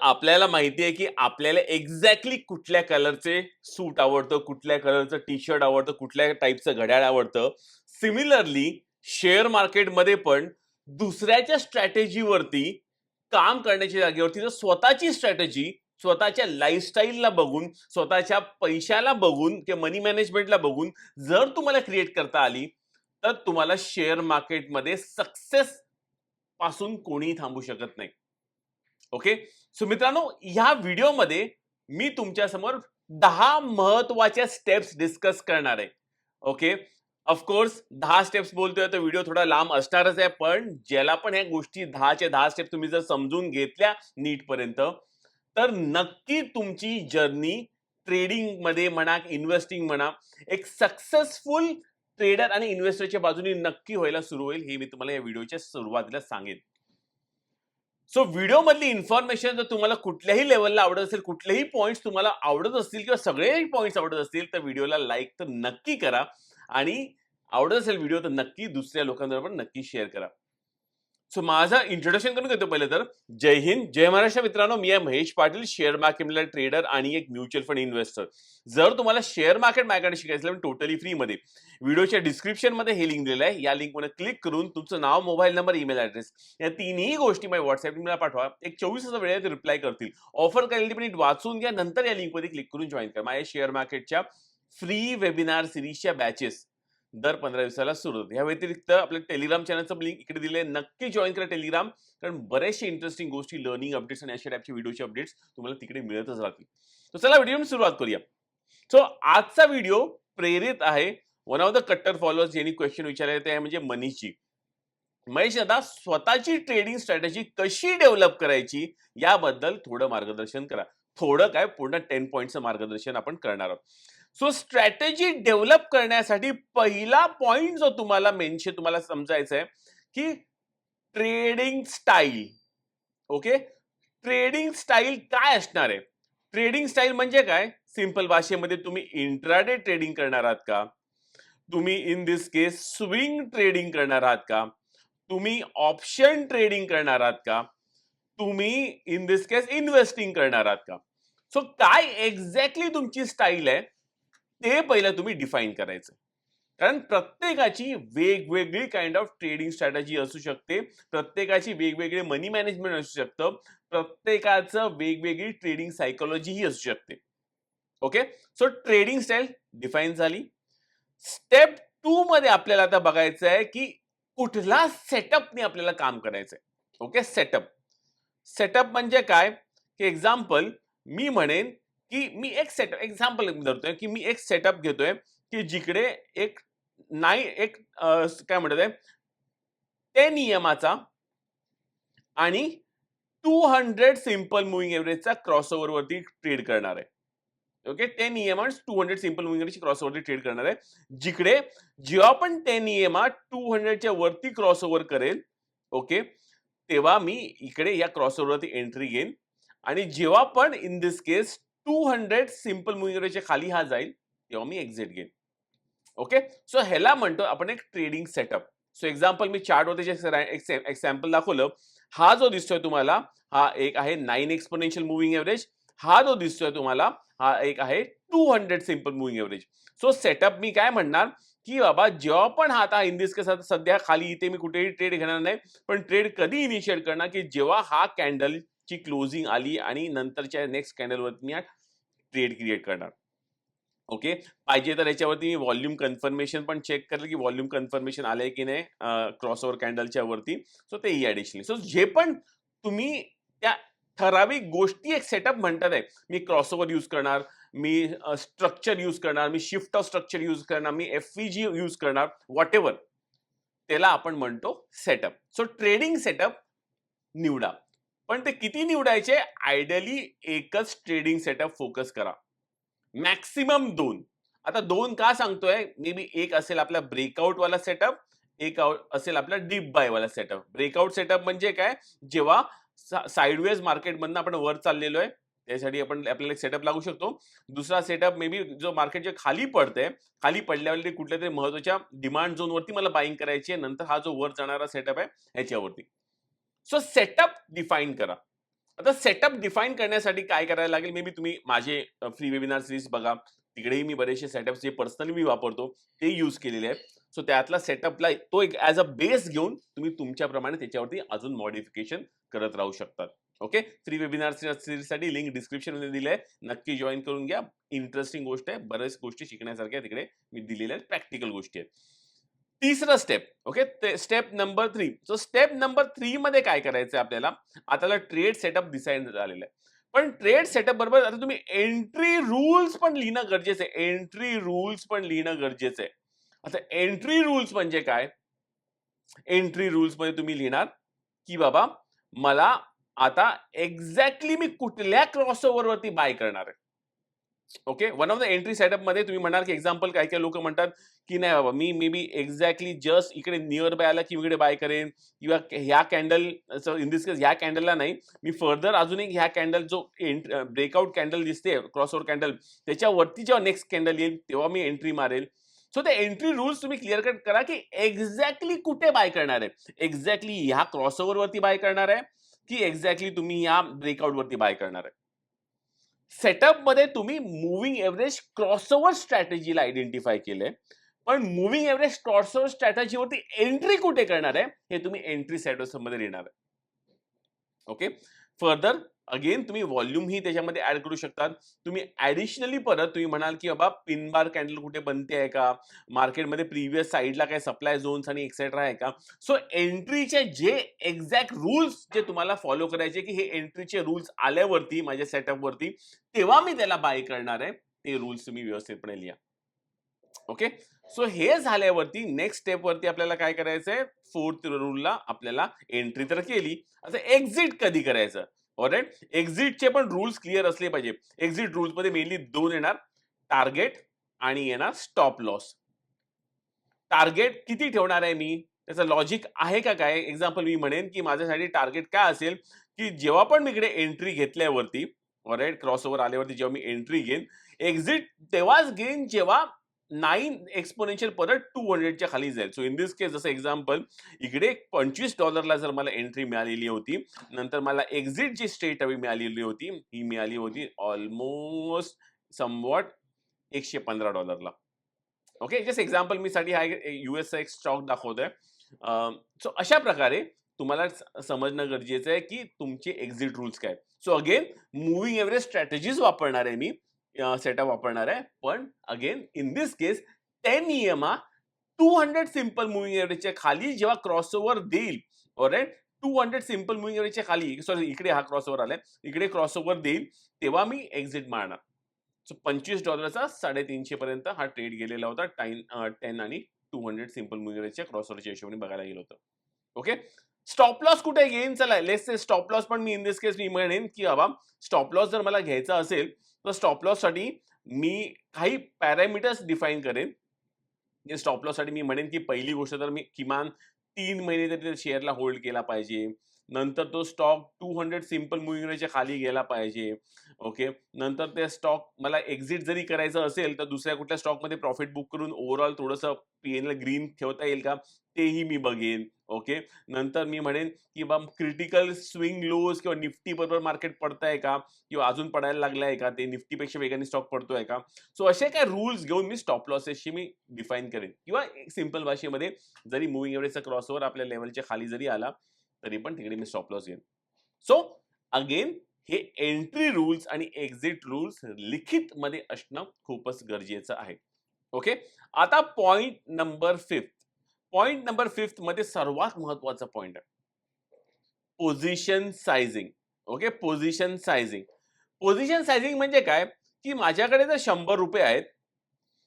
आपल्याला माहिती आहे की आपल्याला एक्झॅक्टली कुठल्या कलरचे सूट आवडतं, कुठल्या कलरचं टी-शर्ट आवडतं, कुठल्या टाइपचं घड्याळ आवडतं. सिमिलरली शेअर मार्केटमध्ये पण दुसऱ्याच्या स्ट्रॅटेजीवरती काम करण्याच्या जागेवरती जर स्वतःची स्ट्रॅटेजी, स्वतःच्या लाईफस्टाईलला बघून, स्वतःच्या पैशाला बघून किंवा मनी मॅनेजमेंटला बघून जर तुम्हाला क्रिएट करता आली, तर तुम्हाला शेअर मार्केटमध्ये सक्सेस पासून कोणीही थांबू शकत नाही. ओके. सो मित्रांनो, ह्या व्हिडिओमध्ये मी तुमच्यासमोर 10 महत्वाच्या स्टेप्स डिस्कस करणार आहे. ओके. ऑफकोर्स 10 स्टेप्स बोलतोय तर व्हिडिओ थोडा लांब असणारच आहे, पण ज्याला पण ह्या गोष्टी 10च्या 10 स्टेप तुम्ही जर समजून घेतल्या नीटपर्यंत, तर नक्की तुमची जर्नी ट्रेडिंगमध्ये म्हणा, इन्व्हेस्टिंग म्हणा, एक सक्सेसफुल ट्रेडर आणि इन्व्हेस्टरच्या बाजूने नक्की व्हायला सुरू होईल, हे मी तुम्हाला या व्हिडिओच्या सुरुवातीला सांगेन. सो व्हिडिओ मधली इन्फॉर्मेशन जर तुम्हाला कुठल्याही लेवलला आवडत असेल, कुठलेही पॉइंट्स तुम्हाला आवडत असतील किंवा सगळेही पॉइंट्स आवडत असतील, तर व्हिडिओला लाईक तर नक्की करा आणि आवडत असेल व्हिडिओ तर नक्की दुसऱ्या लोकांबरोबर नक्की शेअर करा. सो माझं इंट्रोडक्शन करून घेतो पहिले तर. जय हिंद, जय महाराष्ट्र मित्रांनो. मी आहे महेश पाटील, शेअर मार्केटमधला ट्रेडर आणि एक म्युच्युअल फंड इन्व्हेस्टर. जर तुम्हाला शेअर मार्केट माझ्याकडे शिकायचं असेल टोटली फ्रीमध्ये, व्हिडिओच्या डिस्क्रिप्शन मध्ये हे लिंक दिलेलं आहे. या लिंकवर क्लिक करून तुमचं नाव, मोबाईल नंबर, ईमेल ॲड्रेस या तिन्ही गोष्टी माझ्या व्हॉट्सअप मला पाठवा. एक 24 तासाच्या वेळेत रिप्लाय करतील. ऑफर केलेली पण वाचून घ्या, नंतर या लिंकमध्ये क्लिक करून जॉईन करा. माझ्या शेअर मार्केटच्या फ्री वेबिनार सिरीजच्या बॅचेस दर 15 दिवसाला सुरू होते. या व्यतिरिक्त आपल्या टेलिग्राम चॅनलचं लिंक इकडे दिले, नक्की जॉईन करा टेलिग्राम, कारण बरेचसे इंटरेस्टिंग गोष्टी, लर्निंग अपडेट्स आणि अशा टाईपचे व्हिडिओचे अपडेट्स तुम्हाला तिकडे मिळतच राहतील. तर चला व्हिडिओ सुरुवात करूया. सो आजचा व्हिडिओ प्रेरित आहे वन ऑफ द कट्टर फॉलोअर्स ज्यांनी क्वेश्चन विचारले ते आहे म्हणजे मनीषजी. महेश दादा, स्वतःची ट्रेडिंग स्ट्रॅटेजी कशी डेव्हलप करायची याबद्दल थोडं मार्गदर्शन करा. थोडं काय, पूर्ण 10 पॉइंटचं मार्गदर्शन आपण करणार आहोत. सो स्ट्रॅटेजी डेव्हलप करण्यासाठी पहिला पॉइंट जो तुम्हाला समजायचा आहे की trading style. Okay. Trading style काय असणार आहे? ट्रेडिंग स्टाईल म्हणजे काय? सिंपल भाषेमध्ये तुम्ही इंट्राडे ट्रेडिंग करणार आहात का? तुम्ही in this case swing trading करणार आहात का? तुम्ही ऑप्शन ट्रेडिंग करणार आहात का? तुम्ही इन दिस केस इन्व्हेस्टिंग करणार आहात का? सो काय एक्झॅक्टली तुमची स्टाईल आहे ते पहिलं तुम्ही डिफाईन करायचं. कारण प्रत्येकाची वेगवेगळी काइंड ऑफ ट्रेडिंग स्ट्रॅटेजी असू शकते, प्रत्येकाची वेगवेगळे मनी मॅनेजमेंट असू शकतं, प्रत्येकाचं वेगवेगळी ट्रेडिंग सायकोलॉजी ही असू शकते. Okay. So trading style define झाली. स्टेप 2 मध्ये आपल्याला आता बघायचं आहे की कुठला सेटअपने आपल्याला काम करायचंय. ओके. सेटअप. सेटअप म्हणजे काय? की एक्झाम्पल मी म्हणेन की मी एक सेटअप एक्झाम्पल धरतोय की मी एक सेटअप घेतोय की जिकडे एक काय म्हणतात 10 EMचा आणि 200 सिंपल मूव्हिंग एव्हरेजचा क्रॉसओव्हर वरती ट्रेड करणार आहे. ओके. 10 EM आणि 200 सिंपल मूव्हिंग एव्हरेज क्रॉसओव्हरती ट्रेड करणार आहे. जिकडे जेव्हा पण 10 EM 200च्या वरती क्रॉसओव्हर करेल, ओके, तेव्हा मी इकडे या क्रॉसओव्हरवरती एंट्री घेईन आणि जेव्हा पण in this case 200 simple moving एव्हरेजच्या खाली हा जाईल, तेव्हा मी एक्झिट घेईन. ओके. सो ह्याला म्हणतो आपण एक ट्रेडिंग सेटअप. सो एक्झाम्पल मी चार्टवरती जे एक्झाम्पल दाखवलं, हा जो दिसतोय तुम्हाला, हा एक आहे 9 एक्सपोनेन्शियल मूव्हिंग एव्हरेज. हा जो दिसतोय तुम्हाला, हा एक आहे 200 simple moving average. So setup मी काय म्हणणार की बाबा जेव्हा पण हा आता इन दिस केस सध्या खाली इथे मी कुठेही ट्रेड घेणार नाही, पण ट्रेड कधी इनिशिएट करणार की जेव्हा हा कॅन्डलची क्लोजिंग आली आणि नंतरच्या नेक्स्ट कॅन्डलवरती मी ट्रेड क्रिएट करणार. ओके. पाहिजे तर याच्यावरती मी व्हॉल्यूम कन्फर्मेशन पण चेक करेल की व्हॉल्यूम कन्फर्मेशन आलंय की नाही क्रॉसओव्हर कॅन्डलच्या वरती. सो तेही ऍडिशनली. सो जे पण तुम्ही त्या ठराविक गोष्टी एक सेटअप म्हणतात आहे, मी क्रॉसओव्हर यूज करणार, मी स्ट्रक्चर यूज करणार, मी शिफ्ट ऑफ स्ट्रक्चर यूज करणार, मी FVG यूज करणार, व्हॉटएव्हर, त्याला आपण म्हणतो सेटअप. सो ट्रेडिंग सेटअप निवडा. पण ते किती निवडायचे? आयडियली एकच ट्रेडिंग सेटअप फोकस करा. मॅक्सिमम 2. आता 2 का सांगतोय? मे बी एक असेल आपला ब्रेकआउट वाला सेटअप, एक असेल आपला डीप बाय वाला सेटअप. ब्रेकआउट सेटअप म्हणजे काय? जेव्हा साइडवेज मार्केटमधनं आपण वर चाललेलो आहे, त्यासाठी आपल्याला एक सेटअप लागू शकतो. दुसरा सेटअप मे बी जो मार्केटच्या खाली पडतंय, खाली पडल्यावर कुठल्यातरी महत्त्वाच्या डिमांड झोनवरती मला बाईंग करायची आहे, नंतर हा जो वर जाणारा सेटअप आहे ह्याच्यावरती. सो सेटअप डिफाईन करा. आता सेटअप डिफाईन करण्यासाठी काय करायला लागेल, मे बी तुम्ही माझे फ्री वेबिनार सीरीज बघा. तिकडेही मी बरेचसे सेटअप्स जे पर्सनली मी वापरतो ते यूज केलेले आहेत. सो त्यातला सेटअपला तो एक ॲज अ बेस घेऊन तुम्ही तुमच्याप्रमाणे त्याच्यावरती अजून मॉडिफिकेशन करत राहू शकतात. ओके. फ्री वेबिनार सीरीजसाठी लिंक डिस्क्रिप्शनमध्ये दिली आहे. नक्की जॉइन करून घ्या. इंटरेस्टिंग गोष्ट आहे. बऱ्याच गोष्टी शिकण्यासारख्या तिकडे मी दिलेल्या आहेत. प्रॅक्टिकल गोष्टी आहेत. तिसरं step. Okay. Step number 3. So step number 3 मध्ये काय करायचं आपल्याला? आता ट्रेड सेटअप डिसाईड झालेलं आहे. पण ट्रेड सेटअप बरोबर आता तुम्ही एंट्री रूल्स पण लिहिणं गरजेचं आहे. एंट्री रूल्स पण लिहिणं गरजेचं आहे. आता एंट्री रूल्स म्हणजे काय? एंट्री रूल्समध्ये तुम्ही लिहिणार, की बाबा मला आता एक्झॅक्टली मी कुठल्या क्रॉसओव्हरवरती बाय करणार आहे. Okay. One of the entry सेटअपमध्ये तुम्ही म्हणाल, की एक्झाम्पल काही-काही लोकं म्हणतात, की नाही बाबा मी मे बी एक्झॅक्टली जस्ट इकडे नियर बाय आला, की इकडे बाय करेन किंवा ह्या कॅन्डल इन दिस केस ह्या कॅन्डलला नाही, मी फर्दर अजून एक ह्या कॅन्डल जो ब्रेकआउट कॅन्डल दिसते, क्रॉसओव्हर कॅन्डल त्याच्यावरती जेव्हा नेक्स्ट कॅन्डल येईल, तेव्हा मी एंट्री मारेल. सो ते एंट्री रूल्स तुम्ही क्लिअर कट करा, की एक्झॅक्टली कुठे बाय करणार आहे. एक्झॅक्टली ह्या क्रॉसओव्हरवरती बाय करणार आहे, की एक्झॅक्टली तुम्ही ह्या ब्रेकआउटवरती बाय करणार आहे. सेटअपमध्ये तुम्ही मूव्हिंग एव्हरेज क्रॉसओव्हर स्ट्रॅटेजीला आयडेंटिफाय केलंय. पण मूव्हिंग एव्हरेज क्रॉसओव्हर स्ट्रॅटेजीवरती एंट्री कुठे करणार आहे, हे तुम्ही एंट्री सेटअपमध्ये लिहिणार आहे. ओके. फर्दर अगेन तुम्ही व्हॉल्यूम ही त्याच्यामध्ये ऍड करू शकतात. तुम्ही ऍडिशनली परत तुम्ही म्हणाल, की बाबा पिन बार कॅन्डल कुठे बनते आहे का? मार्केटमध्ये प्रिव्हियस साईडला काही सप्लाय झोन्स आणि एक्सेट्रा आहे का? सो एंट्रीचे जे एक्झॅक्ट रूल्स जे तुम्हाला फॉलो करायचे, की हे एंट्रीचे रूल्स आल्यावरती माझ्या सेटअपवरती तेव्हा मी त्याला बाय करणार आहे. ते रूल्स तुम्ही व्यवस्थितपणे लिहा. ओके. सो हे झाल्यावरती नेक्स्ट स्टेपवरती आपल्याला काय करायचंय? 4th रूलला आपल्याला एंट्री तर केली. आता एक्झिट कधी करायचं? ऑलराइट. एक्झिटचे पण रूल्स क्लिअर असले पाहिजे. एक्झिट रूल्समध्ये मेनली 2 येणार. टार्गेट आणि येणार स्टॉप लॉस. टार्गेट किती ठेवणार आहे मी? त्याचं लॉजिक आहे का काय? एक्झाम्पल मी म्हणेन, की माझ्यासाठी टार्गेट काय असेल, की जेव्हा पण मी इकडे एंट्री घेतल्यावरती ऑलराइट क्रॉसओव्हर आल्यावरती जेव्हा मी एंट्री घेईन, एक्झिट तेव्हाच घेईन जेव्हा 9 एक्स्पोनेन्शियल परत 200 च्या खाली जाईल. सो इन दिस केस जसं एक्झाम्पल इकडे $25 ला जर मला एंट्री मिळालेली होती, नंतर मला एक्झिट जी स्ट्रेट अवे मिळालेली होती, ही मिळाली होती ऑलमोस्ट समवॉट $115 ला. ओके. जस्ट एक्झाम्पल मी साठी हा यूएसचा एक स्टॉक दाखवतोय. सो अशा प्रकारे तुम्हाला समजणं गरजेचं आहे, की तुमचे एक्झिट रूल्स काय. So again moving average strategies वापरणार आहे मी. सेटअप वापरणार आहे. पण again in this case 10 EMA 200 simple moving एव्हरेजच्या खाली जेव्हा क्रॉसओव्हर देईल, ऑलराइट. 200 सिंपल मूव्हिंग एव्हरेजच्या खाली सॉरी इकडे हा क्रॉसओव्हर आलाय. इकडे क्रॉसओव्हर देईल तेव्हा मी एक्झिट मारणार. सो $25 350 पर्यंत हा ट्रेड गेलेला होता. 10 आणि 200 सिंपल मूव्हिंग एव्हरेजच्या क्रॉसओव्हरच्या हिशोबाने बघायला गेलो होतं. ओके. स्टॉप लॉस कुठे घेईन? चला लेट्स से स्टॉप लॉस पण मी इन दिस केस मी म्हणेन, की बाबा स्टॉप लॉस जर मला घ्यायचा असेल, तर स्टॉप लॉससाठी मी काही पॅरामीटर्स डिफाईन करेन. स्टॉप लॉससाठी मी म्हणेन, की पहिली गोष्ट तर मी किमान 3 महिने तरी त्या शेअरला होल्ड केला पाहिजे. नंतर तो स्टॉक 200 सिंपल मूव्हिंग एव्हरेजच्या खाली गेला पाहिजे. ओके. नंतर ते स्टॉक मला एक्झिट जरी करायचं असेल, तर दुसऱ्या कुठल्या स्टॉकमध्ये प्रॉफिट बुक करून ओव्हरऑल थोडंसं पी ग्रीन ठेवता येईल का? तेही मी बघेन. ओके. नंतर मी म्हणेन, की क्रिटिकल स्विंग लोज किंवा निफ्टी बरोबर मार्केट पडतंय का? किंवा अजून पडायला लागलंय का? ते निफ्टीपेक्षा वेगाने स्टॉक पडतोय का? सो असे काही रूल्स घेऊन मी स्टॉप लॉसेसची मी डिफाईन करेन किंवा सिंपल भाषेमध्ये जरी मूव्हिंग एव्हरेजचा क्रॉसओव्हर आपल्या लेव्हलच्या खाली जरी आला, तरी पण तिकडे मी स्टॉप लॉस घेईन. सो अगेन हे एंट्री रूल्स आणि एक्झिट रूल्स लिखितमध्ये असणं खूपच गरजेचं आहे. ओके. आता पॉइंट नंबर 5. पॉइंट नंबर 5 मध्ये सर्वात महत्वाचा पॉइंट आहे. Position sizing. Okay. Position sizing. Position sizing म्हणजे काय? की माझ्याकडे जर ₹100 आहेत.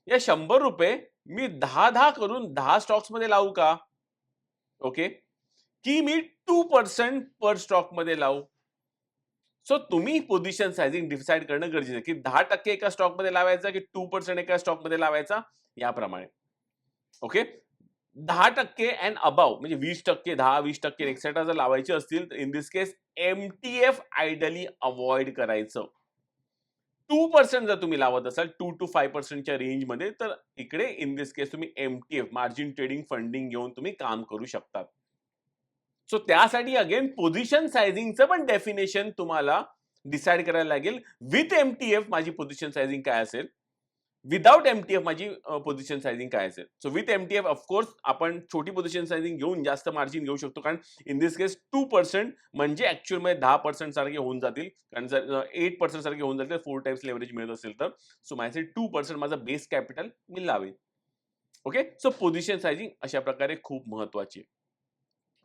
या ₹100 मी 10-10 करून 10 स्टॉक्समध्ये लावू का? ओके. की मी 2% पर स्टॉकमध्ये लावू? सो तुम्ही पोझिशन सायझिंग डिसाईड करणं गरजेचं आहे, की 10% एका स्टॉकमध्ये लावायचा की 2% एका स्टॉकमध्ये लावायचा याप्रमाणे. ओके. 10% अँड अबोव्ह म्हणजे 20%, 10-20% एक्सेट्रा जर लावायचे असतील, तर in this case M-T-F ideally avoid करायचं. 2% जर तुम्ही लावत असाल 2 to 5% च्या रेंजमध्ये, तर इकडे इन दिस केस तुम्ही एम-टी-एफ मार्जिन ट्रेडिंग फंडिंग घेऊन तुम्ही काम करू शकता. सो त्यासाठी अगेन पोझिशन सायझिंगचं पण डेफिनेशन तुम्हाला डिसाईड करायला लागेल. विथ एमटीएफ माझी पोझिशन सायझिंग काय असेल, विदाउट एमटीएफ माझी पोझिशन सायझिंग काय असेल. सो विथ एमटीएफ ऑफकोर्स आपण छोटी पोझिशन सायझिंग घेऊन जास्त मार्जिन घेऊ शकतो, कारण इन दिस केस 2% म्हणजे ऍक्च्युअल मध्ये 10% सारखे होऊन जातील. कारण जर 8% सारखे होऊन जातील 4 टाइम्स लेव्हरेज मिळत असेल तर. सो माझ्यासाठी 2% माझं बेस कॅपिटल मी लावेल. ओके, सो पोझिशन सायझिंग अशा प्रकारे खूप महत्वाची आहे.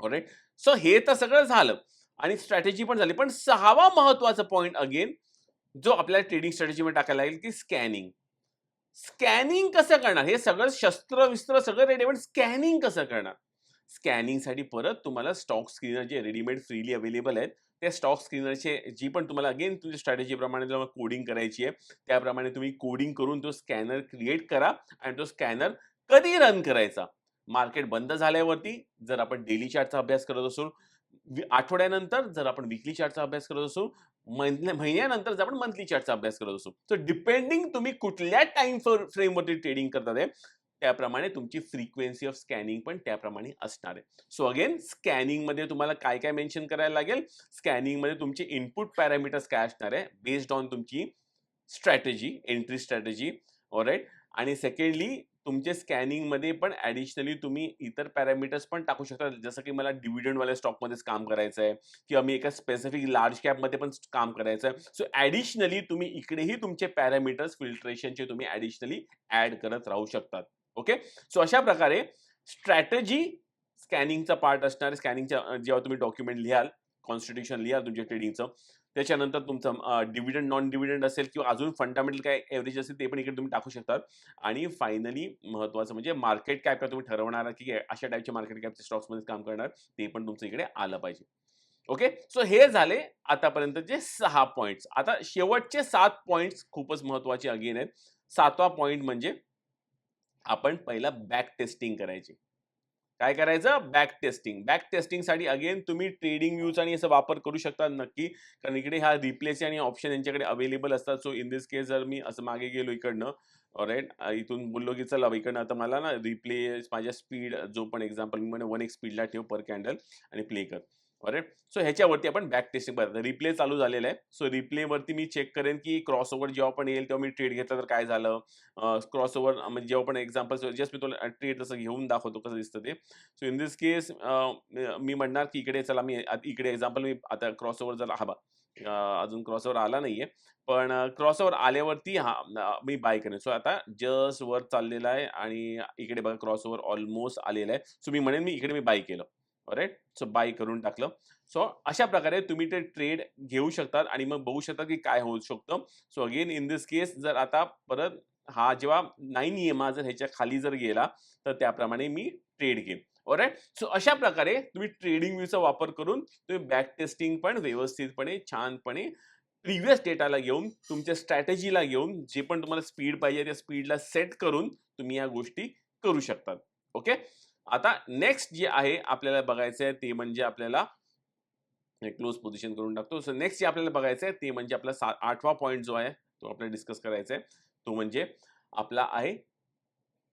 ऑलराईट, सो हे तर सगळं झालं आणि स्ट्रॅटेजी पण झाली. पण 6वा महत्वाचा पॉइंट अगेन जो आपल्याला ट्रेडिंग स्ट्रॅटेजीमध्ये टाकायला लागेल, की स्कॅनिंग. स्कॅनिंग कसं करणार? हे सगळं शस्त्र-विस्त्र सगळं रेडी, पण स्कॅनिंग कसं करणार? स्कॅनिंगसाठी परत तुम्हाला स्टॉक स्क्रीनर जे रेडीमेड फ्रीली अवेलेबल आहेत, त्या स्टॉक स्क्रीनरचे जी पण तुम्हाला अगेन तुमच्या स्ट्रॅटेजीप्रमाणे तुम्हाला कोडिंग करायची आहे, त्याप्रमाणे तुम्ही कोडिंग करून तो स्कॅनर क्रिएट करा आणि तो स्कॅनर कधी रन करायचा? मार्केट बंद झाल्यावरती, जर आपण डेली चार्टचा अभ्यास करत असू, आठवड्यानंतर जर आपण वीकली चार्टचा अभ्यास करत असू, महिन्यानंतर जर आपण मंथली चार्टचा अभ्यास करत असू. सो डिपेंडिंग तुम्ही कुठल्या टाइम फ्रेमवरती ट्रेडिंग करतात आहे, त्याप्रमाणे तुमची फ्रिक्वेन्सी ऑफ स्कॅनिंग पण त्याप्रमाणे असणार आहे. सो अगेन स्कॅनिंगमध्ये तुम्हाला काय काय मेन्शन करायला लागेल? स्कॅनिंगमध्ये तुमचे इनपुट पॅरामीटर्स काय असणार आहे बेस्ड ऑन तुमची स्ट्रॅटेजी, एंट्री स्ट्रॅटेजी. ऑलराईट, आणि सेकंडली तुमच्या स्कॅनिंगमध्ये पण ॲडिशनली तुम्ही इतर पॅरामीटर्स पण टाकू शकता. जसं की मला डिव्हिडंडवाल्या स्टॉकमध्येच काम करायचं आहे किंवा मी एका स्पेसिफिक लार्ज कॅपमध्ये पण काम करायचं आहे. सो ॲडिशनली तुम्ही इकडेही तुमचे पॅरामीटर्स फिल्ट्रेशनचे तुम्ही ॲडिशनली ॲड करत राहू शकतात. ओके, सो अशा प्रकारे स्ट्रॅटेजी स्कॅनिंगचा पार्ट असणार. स्कॅनिंगच्या जेव्हा तुम्ही डॉक्युमेंट लिहाल, कॉन्स्टिट्यूशन लिहाल तुमच्या ट्रेडिंगचं, त्याच्यानंतर तुमचं डिव्हिडंड नॉन डिव्हिडंड असेल किंवा अजून फंडामेंटल काय एव्हरेज असेल ते पण इकडे तुम्ही टाकू शकतात. आणि फायनली महत्वाचं म्हणजे मार्केट कॅप तुम्ही ठरवणार की अशा टाईपच्या मार्केट कॅपच्या स्टॉक्समध्ये काम करणार, ते पण तुमचं इकडे आलं पाहिजे. ओके, सो हे झाले आतापर्यंतचे 6 पॉइंट्स. आता शेवटचे 7 पॉइंट्स खूपच महत्वाचे अगेन आहेत. 7वा पॉइंट म्हणजे आपण पहिला बॅक टेस्टिंग करायची. काय करायचं? Back testing. बॅक टेस्टिंगसाठी अगेन तुम्ही ट्रेडिंग व्ह्यूचा आणि याचा वापर करू शकता नक्की. कारण इकडे हा रिप्लेस आणि ऑप्शन यांच्याकडे अवेलेबल असतात. सो इन दिस केस जर मी असं मागे गेलो इकडनं, ऑलराईट, इथून बोललो की चला इकडनं आता मला ना रिप्लेस माझ्या स्पीड जो पण एक्झाम्पल मी 1x स्पीडला ठेव पर कॅन्डल आणि प्ले कर. ऑलराईट, सो ह्याच्यावरती आपण बॅक टेस्टिंग करायचं. रिप्ले चालू झालेला आहे. सो रिप्लेवरती मी चेक करेन की क्रॉसओव्हर जेव्हा पण येईल तेव्हा मी ट्रेड घेतला तर काय झालं. क्रॉसओव्हर म्हणजे जेव्हा पण एक्झाम्पल जस्ट मी तुला ट्रेड तसं घेऊन दाखवतो कसं दिसतं ते. सो इन दिस केस मी म्हणणार की इकडे चला मी इकडे एक्झाम्पल मी आता क्रॉसओव्हर जर हा बा अजून क्रॉसओव्हर आला नाहीये, पण क्रॉसओव्हर आल्यावरती मी बाय करेन. सो आता जस्ट वर चाललेला आहे आणि इकडे बघा क्रॉसओव्हर ऑलमोस्ट आलेला आहे. सो मी म्हणेन इकडे मी बाय केलं. राईट, सो बाय करून टाकलं. सो अशा प्रकारे तुम्ही ते ट्रेड घेऊ शकतात आणि मग बघू शकता की काय होऊ शकतं. सो अगेन इन दिस केस जर आता परत हा जेव्हा 9 EMA जर ह्याच्या खाली जर गेला तर त्याप्रमाणे मी ट्रेड घेईन. ऑलराईट, सो अशा प्रकारे तुम्ही ट्रेडिंग व्ह्यूचा वापर करून तुम्ही बॅक टेस्टिंग पण व्यवस्थितपणे छानपणे प्रिव्हियस डेटाला घेऊन तुमच्या स्ट्रॅटेजीला घेऊन जे पण तुम्हाला स्पीड पाहिजे त्या स्पीडला सेट करून तुम्ही या गोष्टी करू शकतात. ओके, आता नेक्स्ट जे आहे आपल्याला बघायचं आहे ते म्हणजे आपल्याला क्लोज पोझिशन करून टाकतो. सो नेक्स्ट जे आपल्याला बघायचं आहे ते म्हणजे आपला 8वा पॉइंट जो आहे तो आपल्याला डिस्कस करायचा आहे. तो म्हणजे आपला आहे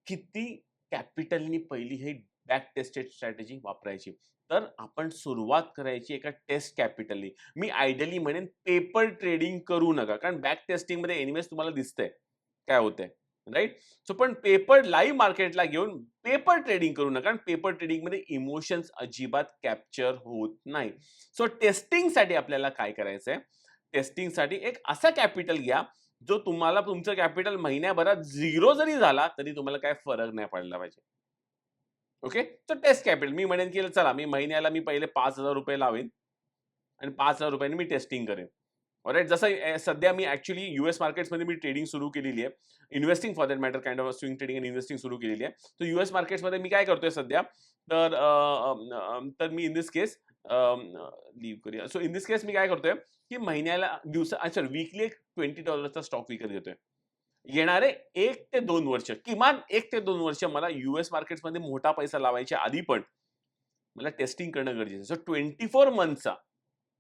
किती कॅपिटलनी पहिली हे बॅक टेस्टेड स्ट्रॅटेजी वापरायची. तर आपण सुरुवात करायची एका टेस्ट कॅपिटलनी. मी आयडियली म्हणेन पेपर ट्रेडिंग करू नका, कारण बॅक टेस्टिंगमध्ये एनिवेज तुम्हाला दिसतंय काय होतंय, राईट. सो पण पेपर लाईव्ह मार्केटला घेऊन पेपर ट्रेडिंग करू नका, कारण पेपर ट्रेडिंगमध्ये इमोशन्स अजिबात कॅप्चर होत नाही. सो टेस्टिंगसाठी आपल्याला काय करायचंय? टेस्टिंगसाठी एक असा कॅपिटल घ्या जो तुम्हाला तुमचं कॅपिटल महिन्याभरात 0 जरी झाला तरी तुम्हाला काय फरक नाही पडला पाहिजे. ओके, तर टेस्ट कॅपिटल मी म्हणेन की चला मी महिन्याला पहिले ₹5,000 लावेन आणि ₹5,000 मी टेस्टिंग करेन. ऑलराईट, जसं सध्या मी ॲक्चुअली यूएस मार्केट्समध्ये मी ट्रेडिंग सुरू केलेली आहे. Investing for that matter kind of swing trading आणि इन्व्हेस्टिंग सुरू केलेली आहे. तर यूएस मार्केट्समध्ये मी काय करतोय सध्या, तर मी इन दिस केस लीव्ह करूया. सो इन दिस केस मी काय करतोय की महिन्याला वीकली एक $20चा स्टॉक विकत घेतोय. येणारे 1 ते 2 वर्ष, किमान 1 ते 2 वर्ष मला यूएस मार्केट्समध्ये मोठा पैसा लावायच्या आधी पण मला टेस्टिंग करणं गरजेचं आहे. सो 24 मंथचा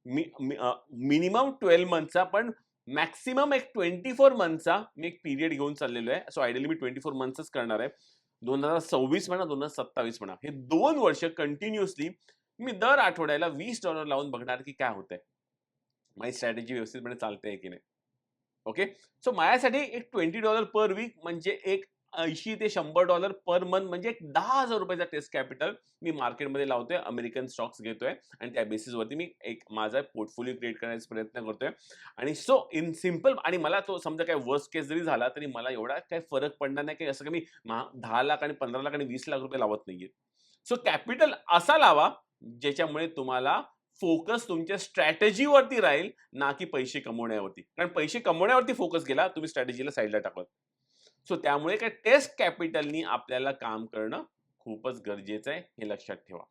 मिनिमम 12 मंथचा पण मॅक्सिमम एक 24 मंथचा मी एक पिरियड घेऊन चाललेलो आहे. सो आयडियली मी 24 मंथच करणार आहे. 2026 म्हणा 2027 म्हणा हे 2 वर्ष कंटिन्युअसली मी दर आठवड्याला $20 लावून बघणार की काय होतंय, माझी स्ट्रॅटेजी व्यवस्थितपणे चालते की नाही. ओके. सो माझ्यासाठी एक $20 पर वीक म्हणजे एक $80 ते $100 पर मंथ म्हणजे एक ₹10,000 टेस्ट कॅपिटल मी मार्केटमध्ये लावतोय, अमेरिकन स्टॉक्स घेतोय आणि त्या बेसिसवरती मी एक माझा पोर्टफोलिओ क्रिएट करण्याचा प्रयत्न करतोय. आणि सो इन सिंपल, आणि मला तो समजा काही वर्स्ट केस जरी झाला तरी मला एवढा काही फरक पडणार नाही, की असं की मी 10 लाख आणि 15 लाख आणि 20 लाख रुपये लावत नाहीये. सो कॅपिटल असा लावा ज्याच्यामुळे तुम्हाला फोकस तुमच्या स्ट्रॅटेजीवरती राहील, ना की पैसे कमवण्यावरती. कारण पैसे कमवण्यावरती फोकस केला, तुम्ही स्ट्रॅटेजीला साईडला टाकलं. सो त्यामुळे काय टेस्ट कॅपिटलनी आपल्याला काम करणं खूपच गरजेचं आहे, हे लक्षात ठेवा.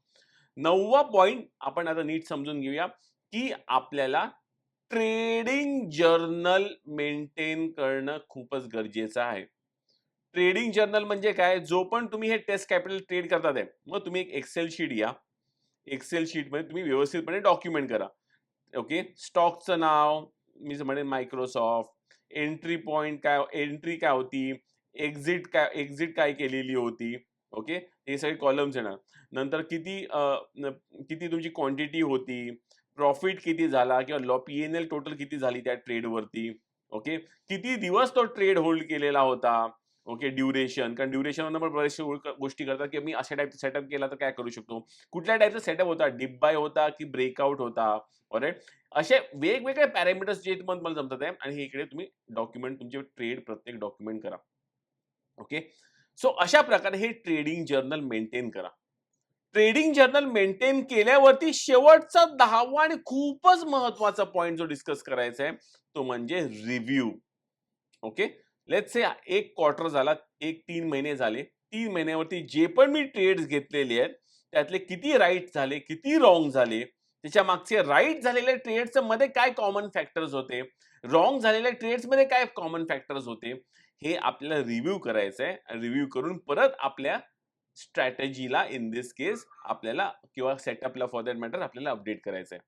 9वा पॉइंट आपण आता नीट समजून घेऊया, की आपल्याला ट्रेडिंग जर्नल मेंटेन करणं खूपच गरजेचं आहे. ट्रेडिंग जर्नल म्हणजे काय? जो पण तुम्ही हे टेस्ट कॅपिटल ट्रेड करतात आहे, मग तुम्ही एक एक्सेल शीट घ्या. एक्सेल शीटमध्ये तुम्ही व्यवस्थितपणे डॉक्युमेंट करा. ओके. स्टॉकचं नाव मी म्हणेन मायक्रोसॉफ्ट, एंट्री काय होती, एक्झिट काय केलेली होती. ओके. हे सगळे कॉलम्स येणार. नंतर किती तुमची क्वांटिटी होती, प्रॉफिट किती झाला किंवा पी-एन-एल टोटल किती झाली त्या ट्रेडवरती. ओके. किती दिवस तो ट्रेड होल्ड केलेला होता. ओके. ड्युरेशन, कारण ड्युरेशनवरनं पण बऱ्याचशा गोष्टी करतात, की मी अशा टाइपचा सेटअप केला तर काय करू शकतो. कुठल्या टाइपचा सेटअप होता, डिप बाय होता की ब्रेकआउट होता. ऑलराइट. असे वेगवेगळे पॅरामीटर्स जे तुम्हाला जमतात आहे, आणि हे इकडे तुम्ही डॉक्युमेंट तुमचे ट्रेड प्रत्येक डॉक्युमेंट करा. ओके. सो अशा प्रकारे हे ट्रेडिंग जर्नल मेंटेन करा. ट्रेडिंग जर्नल मेंटेन केल्यावरती शेवटचा 10वा आणि खूपच महत्वाचा पॉइंट जो डिस्कस करायचा आहे, तो म्हणजे रिव्ह्यू. ओके. लेट्स से एक क्वार्टर झाला, एक 3 महिने झाले. 3 महिन्यावरती जे पण मी ट्रेड्स घेतलेले आहेत, त्यातले किती राईट झाले, किती रॉंग झाले, त्याच्या मागचे राईट झालेल्या ट्रेड्स मध्ये काय कॉमन फॅक्टर्स होते, रॉंग झालेल्या ट्रेड्स मध्ये काय कॉमन फॅक्टर्स होते, हे आपल्याला रिव्ह्यू करायचं आहे. रिव्ह्यू करून परत आपल्या स्ट्रॅटेजीला इन दिस केस आपल्याला किंवा सेटअपला फॉर दॅट मॅटर आपल्याला अपडेट करायचं आहे.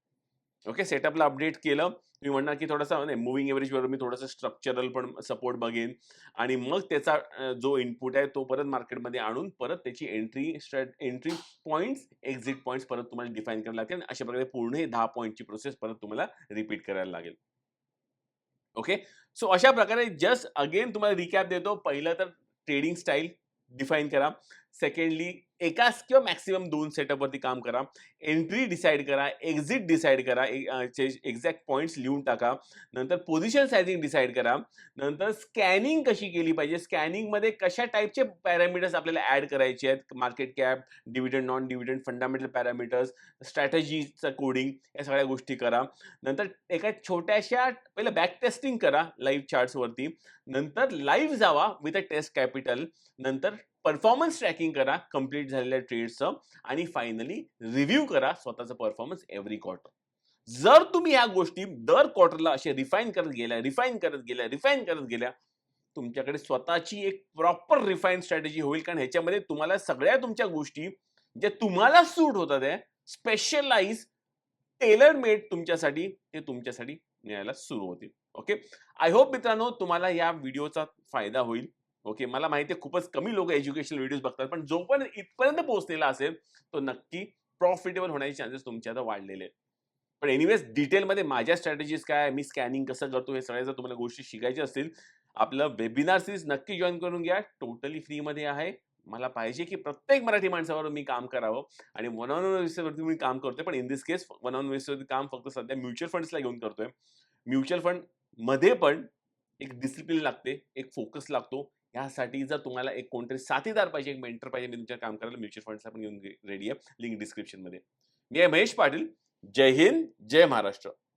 ओके. सेटअपला अपडेट केलं. तुम्ही म्हणणार की थोडासा नाही, मूव्हिंग एव्हरेजवर मी थोडंसं स्ट्रक्चरल पण सपोर्ट बघेन आणि मग त्याचा जो इनपुट आहे तो परत मार्केटमध्ये आणून परत त्याची एंट्री पॉइंट्स, एक्झिट पॉइंट्स परत तुम्हाला डिफाईन करायला लागतील. अशा प्रकारे पूर्ण हे 10 पॉइंटची प्रोसेस परत तुम्हाला रिपीट करायला लागेल. ओके. सो अशा प्रकारे जस्ट अगेन तुम्हाला रिकॅप देतो. पहिलं तर ट्रेडिंग स्टाईल डिफाईन करा. सेकंडली एकाच किंवा मॅक्सिमम 2 सेटअपवरती काम करा. एंट्री डिसाईड करा, एक्झिट डिसाईड करा, एक्झॅक्ट पॉइंट्स लिहून टाका. नंतर पोझिशन सायझिंग डिसाईड करा. नंतर स्कॅनिंग कशी केली पाहिजे, स्कॅनिंगमध्ये कशा टाईपचे पॅरामीटर्स आपल्याला ॲड करायचे आहेत, market cap, dividend, non dividend, fundamental parameters, स्ट्रॅटेजीचं कोडिंग, या सगळ्या गोष्टी करा. नंतर एका छोट्याशा पहिलं बॅक टेस्टिंग करा लाईव्ह चार्ट्सवरती. नंतर लाईव्ह जावा विथ अ टेस्ट कॅपिटल. नंतर परफॉर्मन्स ट्रॅकिंग करा कंप्लीट झालेल्या ट्रेडचं. आणि फायनली रिव्ह्यू करा स्वतःचा परफॉर्मन्स एव्हरी क्वार्टर. जर तुम्ही ह्या गोष्टी दर क्वार्टरला असे रिफाईन करत गेल्या, तुमच्याकडे स्वतःची एक प्रॉपर रिफाईन स्ट्रॅटेजी होईल. कारण ह्याच्यामध्ये तुम्हाला सगळ्या तुमच्या गोष्टी ज्या तुम्हाला सूट होतात आहे, स्पेशलाइज, टेलर मेड तुमच्यासाठी, ते तुमच्यासाठी मिळायला सुरू होतील. ओके. आय होप मित्रांनो तुम्हाला या व्हिडिओचा फायदा होईल. ओके. मला माहिती आहे खूपच कमी लोक एज्युकेशनल व्हिडिओज बघतात, पण जो पण इथपर्यंत पोहोचलेला असेल तो नक्की प्रॉफिटेबल होण्याचे चान्सेस तुमचे आता वाढलेले आहेत. पण एनिवेज डिटेलमध्ये माझ्या स्ट्रॅटेजीज काय, मी स्कॅनिंग कसं करतो, हे सगळ्या जर तुम्हाला गोष्टी शिकायच्या असतील, आपलं वेबिनार सीरीज नक्की जॉईन करून घ्या. टोटली फ्रीमध्ये आहे. मला पाहिजे की प्रत्येक मराठी माणसावर मी काम करावं, आणि वन ऑन वन बेसिसवरती मी काम करतोय. पण in this case one on बेसिसवरती काम फक्त सध्या म्युच्युअल फंड्सला घेऊन करतोय. म्युच्युअल फंड मध्ये पण एक डिसिप्लिन लागते, एक फोकस लागतो. यासाठी जर तुम्हाला एक कोणतरी साथीदार पाहिजे, एक मेंटर पाहिजे, मी तुमच्या काम करायला म्युच्युअल फंड्सला पण घेऊन रेडी आहे. लिंक डिस्क्रिप्शनमध्ये. मी आहे महेश पाटील. जय हिंद, जय महाराष्ट्र.